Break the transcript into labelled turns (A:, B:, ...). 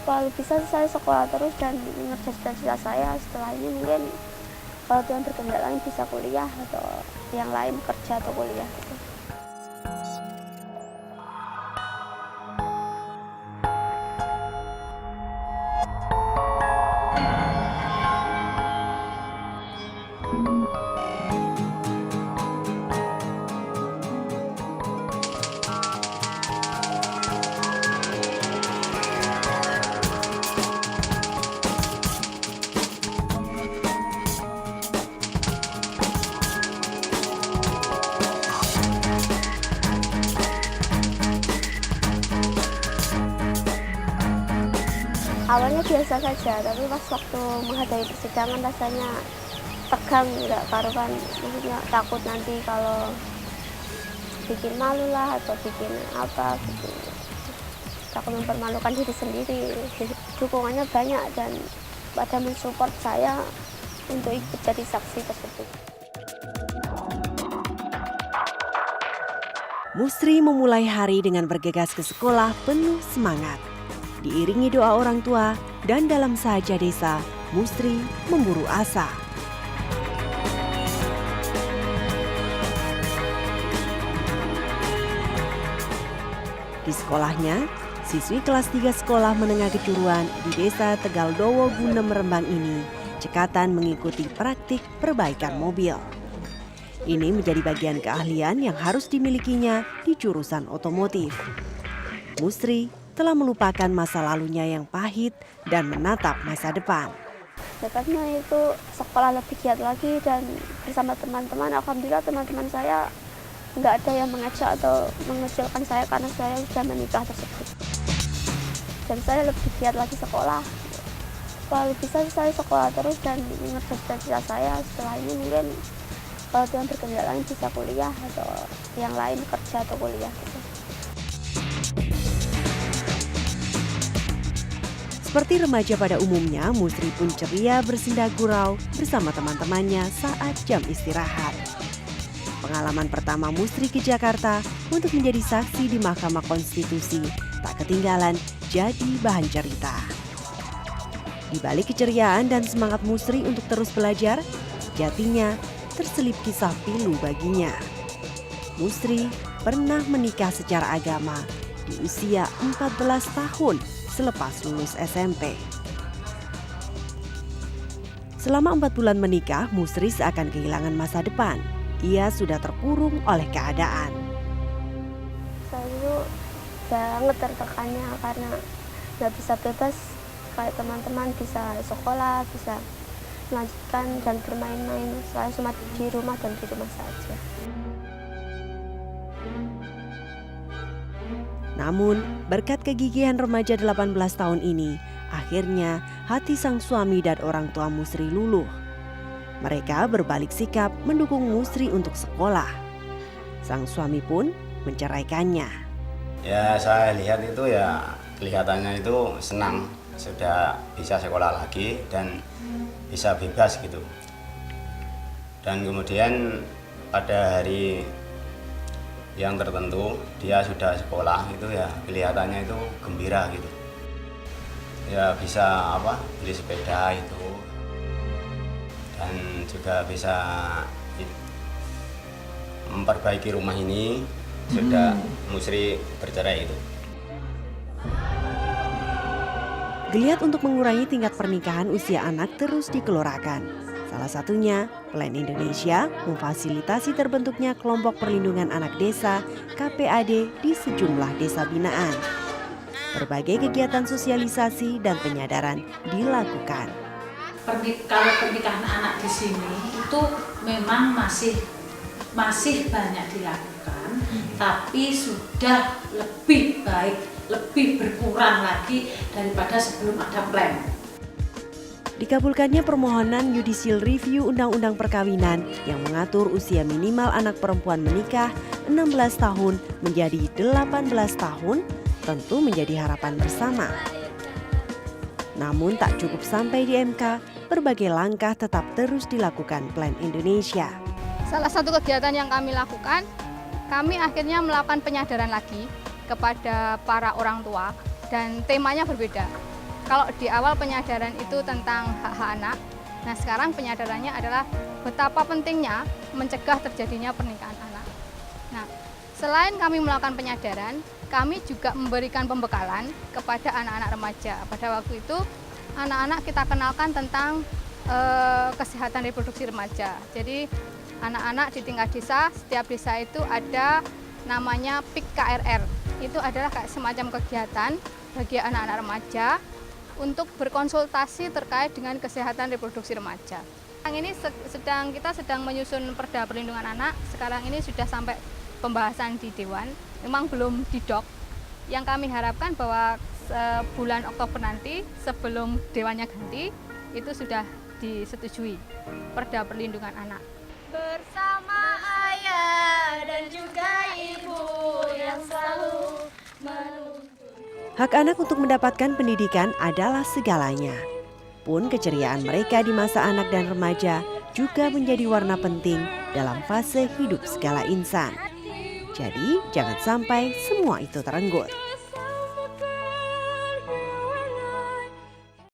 A: Kalau bisa saya sekolah terus dan mengejar cita-cita saya. Setelah ini mungkin kalau Tuhan berkehendak lain bisa kuliah atau yang lain kerja atau kuliah gitu. Awalnya biasa saja, tapi pas waktu menghadapi persidangan rasanya tegang, nggak karuan. Maksudnya takut nanti kalau bikin malu lah atau bikin apa gitu. Takut mempermalukan diri sendiri. Dukungannya banyak dan pada mensupport saya untuk ikut jadi saksi tersebut.
B: Musri memulai hari dengan bergegas ke sekolah penuh semangat. Diiringi doa orang tua dan dalam sahaja desa, Musri memburu asa. Di sekolahnya, siswi kelas 3 sekolah menengah kejuruan di desa Tegaldowo Gunem Rembang ini cekatan mengikuti praktik perbaikan mobil. Ini menjadi bagian keahlian yang harus dimilikinya di jurusan otomotif. Musri telah melupakan masa lalunya yang pahit dan menatap masa depan.
A: Dekatnya itu sekolah lebih giat lagi dan bersama teman-teman, alhamdulillah teman-teman saya nggak ada yang mengajak atau mengecilkan saya karena saya sudah menikah tersebut. Dan saya lebih giat lagi sekolah. Kalau bisa saya sekolah terus dan mengejar cita-cita saya. Setelah ini mungkin kalau Tuhan berkehendak lain bisa kuliah atau yang lain kerja atau kuliah gitu.
B: Seperti remaja pada umumnya, Musri pun ceria bersindah gurau bersama teman-temannya saat jam istirahat. Pengalaman pertama Musri ke Jakarta untuk menjadi saksi di Mahkamah Konstitusi tak ketinggalan jadi bahan cerita. Di balik keceriaan dan semangat Musri untuk terus belajar, sejatinya terselip kisah pilu baginya. Musri pernah menikah secara agama di usia 14 tahun selepas lulus SMP. Selama 4 bulan menikah, Musri seakan kehilangan masa depan. Ia sudah terkurung oleh keadaan.
A: Saya itu banget tertekannya karena nggak bisa bebas kayak teman-teman, bisa sekolah, bisa melanjutkan dan bermain-main. Saya cuma di rumah dan di rumah saja.
B: Namun, berkat kegigihan remaja 18 tahun ini, akhirnya hati sang suami dan orang tua Musri luluh. Mereka berbalik sikap mendukung Musri untuk sekolah. Sang suami pun menceraikannya.
C: Ya, saya lihat itu ya kelihatannya itu senang sudah bisa sekolah lagi dan bisa bebas gitu. Dan kemudian pada hari yang tertentu dia sudah sekolah itu ya kelihatannya itu gembira gitu. Ya bisa beli sepeda itu dan juga bisa memperbaiki rumah ini sudah Musri bercerai itu.
B: Geliat untuk mengurangi tingkat pernikahan usia anak terus dikelorakan. Salah satunya, Plan Indonesia memfasilitasi terbentuknya kelompok perlindungan anak desa KPAD di sejumlah desa binaan. Berbagai kegiatan sosialisasi dan penyadaran dilakukan.
D: Kalau pernikahan anak di sini itu memang masih banyak dilakukan, tapi sudah lebih baik, lebih berkurang lagi daripada sebelum ada plan.
B: Dikabulkannya permohonan Judicial Review Undang-Undang Perkawinan yang mengatur usia minimal anak perempuan menikah 16 tahun menjadi 18 tahun tentu menjadi harapan bersama. Namun tak cukup sampai di MK, berbagai langkah tetap terus dilakukan Plan Indonesia.
E: Salah satu kegiatan yang kami lakukan, kami akhirnya melakukan penyadaran lagi kepada para orang tua dan temanya berbeda. Kalau di awal penyadaran itu tentang hak-hak anak, nah sekarang penyadarannya adalah betapa pentingnya mencegah terjadinya pernikahan anak. Nah, selain kami melakukan penyadaran, kami juga memberikan pembekalan kepada anak-anak remaja. Pada waktu itu, anak-anak kita kenalkan tentang kesehatan reproduksi remaja. Jadi, anak-anak di tingkat desa, setiap desa itu ada namanya PIK KRR. Itu adalah kayak semacam kegiatan bagi anak-anak remaja untuk berkonsultasi terkait dengan kesehatan reproduksi remaja. Sekarang ini kita sedang menyusun Perda Perlindungan Anak. Sekarang ini sudah sampai pembahasan di Dewan, memang belum didok. Yang kami harapkan bahwa bulan Oktober nanti sebelum Dewannya ganti itu sudah disetujui Perda Perlindungan Anak.
F: Bersama ayah dan juga ibu yang selalu menuntun.
B: Hak anak untuk mendapatkan pendidikan adalah segalanya. Pun keceriaan mereka di masa anak dan remaja juga menjadi warna penting dalam fase hidup segala insan. Jadi jangan sampai semua itu terenggut.